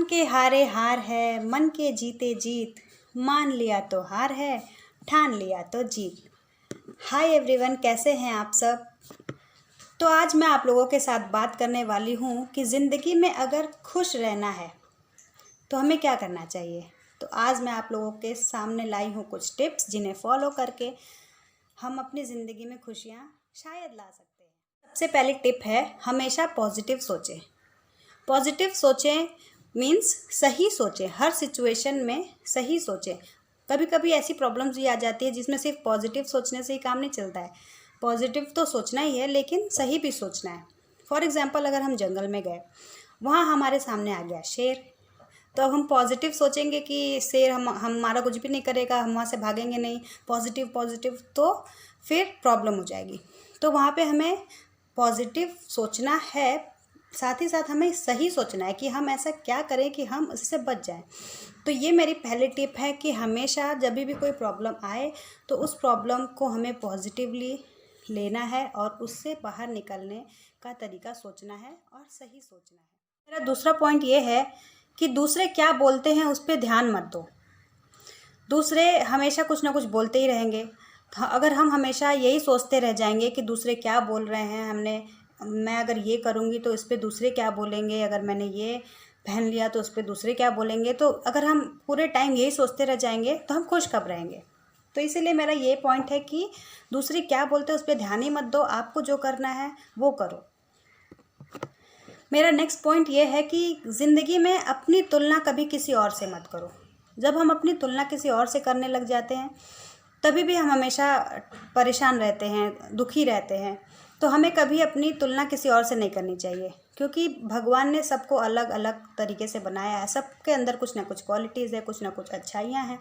के हारे हार है, मन के जीते जीत, मान लिया तो हार है, ठान लिया तो जीत। हाय एवरीवन, कैसे हैं आप सब। तो आज मैं आप लोगों के साथ बात करने वाली हूँ कि ज़िंदगी में अगर खुश रहना है तो हमें क्या करना चाहिए। तो आज मैं आप लोगों के सामने लाई हूँ कुछ टिप्स जिन्हें फॉलो करके हम अपनी ज़िंदगी में खुशियाँ शायद ला सकते हैं। सबसे पहली टिप है, हमेशा पॉजिटिव सोचें। पॉजिटिव सोचें मीन्स सही सोचें, हर सिचुएशन में सही सोचें। कभी कभी ऐसी प्रॉब्लम्स भी आ जाती है जिसमें सिर्फ पॉजिटिव सोचने से ही काम नहीं चलता है। पॉजिटिव तो सोचना ही है लेकिन सही भी सोचना है। फॉर एग्जांपल, अगर हम जंगल में गए, वहाँ हमारे सामने आ गया शेर, तो अब हम पॉजिटिव सोचेंगे कि शेर हमारा कुछ भी नहीं करेगा, हम वहाँ से भागेंगे नहीं, पॉजिटिव पॉजिटिव, तो फिर प्रॉब्लम हो जाएगी। तो वहाँ पे हमें पॉजिटिव सोचना है, साथ ही साथ हमें सही सोचना है कि हम ऐसा क्या करें कि हम इससे बच जाएं। तो ये मेरी पहली टिप है कि हमेशा जब भी कोई प्रॉब्लम आए तो उस प्रॉब्लम को हमें पॉजिटिवली लेना है और उससे बाहर निकलने का तरीका सोचना है और सही सोचना है। मेरा दूसरा पॉइंट ये है कि दूसरे क्या बोलते हैं उस पर ध्यान मत दो। दूसरे हमेशा कुछ ना कुछ बोलते ही रहेंगे। अगर हम हमेशा यही सोचते रह जाएंगे कि दूसरे क्या बोल रहे हैं, मैं अगर ये करूँगी तो इस पे दूसरे क्या बोलेंगे, अगर मैंने ये पहन लिया तो उस पर दूसरे क्या बोलेंगे, तो अगर हम पूरे टाइम यही सोचते रह जाएंगे तो हम खुश कब रहेंगे। तो इसीलिए मेरा ये पॉइंट है कि दूसरे क्या बोलते हैं उस पर ध्यान ही मत दो, आपको जो करना है वो करो। मेरा नेक्स्ट पॉइंट ये है कि ज़िंदगी में अपनी तुलना कभी किसी और से मत करो। जब हम अपनी तुलना किसी और से करने लग जाते हैं तभी भी हम हमेशा परेशान रहते हैं, दुखी रहते हैं। तो हमें कभी अपनी तुलना किसी और से नहीं करनी चाहिए, क्योंकि भगवान ने सबको अलग अलग तरीके से बनाया है। सबके अंदर कुछ ना कुछ क्वालिटीज़ है, कुछ ना कुछ अच्छाइयाँ हैं।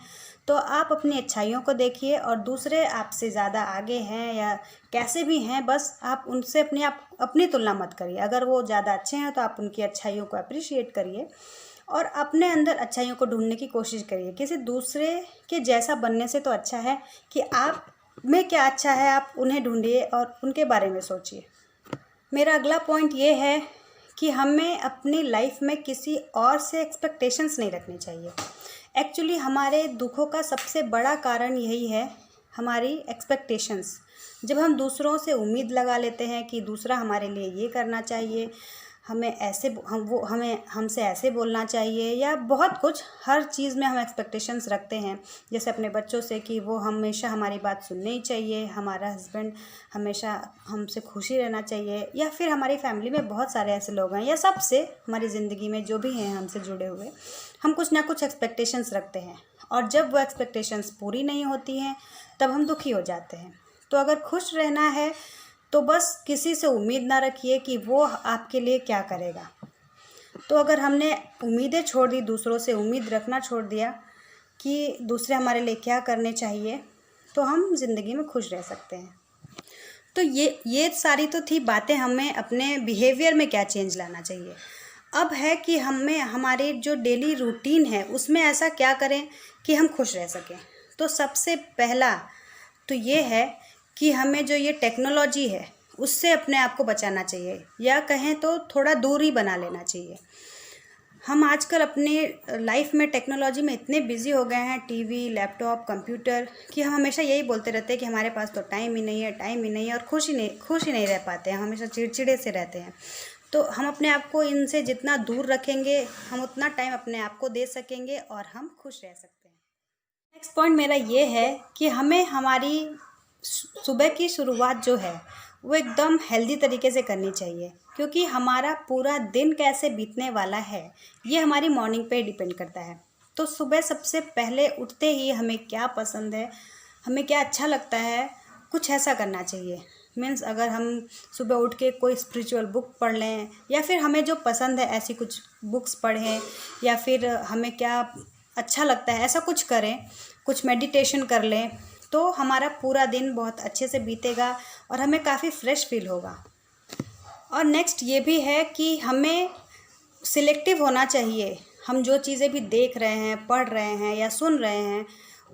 तो आप अपनी अच्छाइयों को देखिए और दूसरे आपसे ज़्यादा आगे हैं या कैसे भी हैं, बस आप उनसे अपनी तुलना मत करिए। अगर वो ज़्यादा अच्छे हैं तो आप उनकी अच्छाइयों को अप्रिशिएट करिए और अपने अंदर अच्छाइयों को ढूंढने की कोशिश करिए। किसी दूसरे के जैसा बनने से तो अच्छा है कि आप में क्या अच्छा है, आप उन्हें ढूंढिए और उनके बारे में सोचिए। मेरा अगला पॉइंट ये है कि हमें अपनी लाइफ में किसी और से एक्सपेक्टेशंस नहीं रखनी चाहिए। एक्चुअली हमारे दुखों का सबसे बड़ा कारण यही है, हमारी एक्सपेक्टेशंस। जब हम दूसरों से उम्मीद लगा लेते हैं कि दूसरा हमारे लिए ये करना चाहिए, हमें हमसे ऐसे बोलना चाहिए या बहुत कुछ, हर चीज़ में हम एक्सपेक्टेशंस रखते हैं। जैसे अपने बच्चों से कि वो हमेशा हमारी बात सुननी ही चाहिए, हमारा हस्बैंड हमेशा हमसे खुशी रहना चाहिए, या फिर हमारी फैमिली में बहुत सारे ऐसे लोग हैं या सबसे हमारी ज़िंदगी में जो भी हैं हमसे जुड़े हुए, हम कुछ ना कुछ एक्सपेक्टेशंस रखते हैं और जब वो एक्सपेक्टेशंस पूरी नहीं होती हैं तब हम दुखी हो जाते हैं। तो अगर खुश रहना है तो बस किसी से उम्मीद ना रखिए कि वो आपके लिए क्या करेगा। तो अगर हमने उम्मीदें छोड़ दी, दूसरों से उम्मीद रखना छोड़ दिया कि दूसरे हमारे लिए क्या करने चाहिए, तो हम ज़िंदगी में खुश रह सकते हैं। तो ये सारी तो थी बातें, हमें अपने बिहेवियर में क्या चेंज लाना चाहिए। अब है कि हमें हमारे जो डेली रूटीन है उसमें ऐसा क्या करें कि हम खुश रह सकें। तो सबसे पहला तो ये है कि हमें जो ये टेक्नोलॉजी है उससे अपने आप को बचाना चाहिए, या कहें तो थोड़ा दूरी बना लेना चाहिए। हम आजकल अपने लाइफ में टेक्नोलॉजी में इतने बिजी हो गए हैं, टीवी, लैपटॉप, कंप्यूटर, कि हम हमेशा यही बोलते रहते हैं कि हमारे पास तो टाइम ही नहीं है और खुश ही नहीं रह पाते हैं, हमेशा चिड़चिड़े से रहते हैं। तो हम अपने आप को इनसे जितना दूर रखेंगे हम उतना टाइम अपने आप को दे सकेंगे और हम खुश रह सकते हैं। नेक्स्ट पॉइंट मेरा ये है कि हमें हमारी सुबह की शुरुआत जो है वो एकदम हेल्दी तरीके से करनी चाहिए, क्योंकि हमारा पूरा दिन कैसे बीतने वाला है ये हमारी मॉर्निंग पे डिपेंड करता है। तो सुबह सबसे पहले उठते ही हमें क्या पसंद है, हमें क्या अच्छा लगता है, कुछ ऐसा करना चाहिए। मीन्स अगर हम सुबह उठ के कोई स्पिरिचुअल बुक पढ़ लें, या फिर हमें जो पसंद है ऐसी कुछ बुक्स पढ़ें, या फिर हमें क्या अच्छा लगता है ऐसा कुछ करें, कुछ मेडिटेशन कर लें, तो हमारा पूरा दिन बहुत अच्छे से बीतेगा और हमें काफ़ी फ्रेश फील होगा। और नेक्स्ट ये भी है कि हमें सिलेक्टिव होना चाहिए। हम जो चीज़ें भी देख रहे हैं, पढ़ रहे हैं या सुन रहे हैं,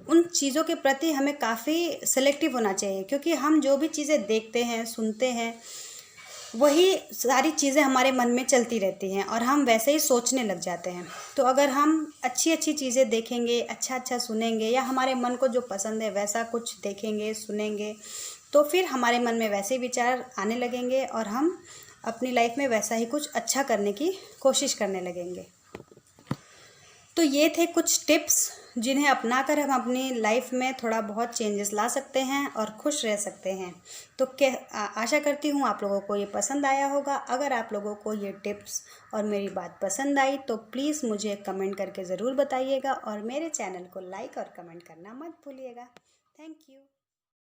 उन चीज़ों के प्रति हमें काफ़ी सिलेक्टिव होना चाहिए, क्योंकि हम जो भी चीज़ें देखते हैं, सुनते हैं, वही सारी चीज़ें हमारे मन में चलती रहती हैं और हम वैसे ही सोचने लग जाते हैं। तो अगर हम अच्छी अच्छी चीज़ें देखेंगे, अच्छा अच्छा सुनेंगे, या हमारे मन को जो पसंद है वैसा कुछ देखेंगे सुनेंगे, तो फिर हमारे मन में वैसे विचार आने लगेंगे और हम अपनी लाइफ में वैसा ही कुछ अच्छा करने की कोशिश करने लगेंगे। तो ये थे कुछ टिप्स जिन्हें अपनाकर हम अपनी लाइफ में थोड़ा बहुत चेंजेस ला सकते हैं और खुश रह सकते हैं। तो आशा करती हूँ आप लोगों को ये पसंद आया होगा। अगर आप लोगों को ये टिप्स और मेरी बात पसंद आई तो प्लीज़ मुझे कमेंट करके ज़रूर बताइएगा और मेरे चैनल को लाइक और कमेंट करना मत भूलिएगा। Thank you.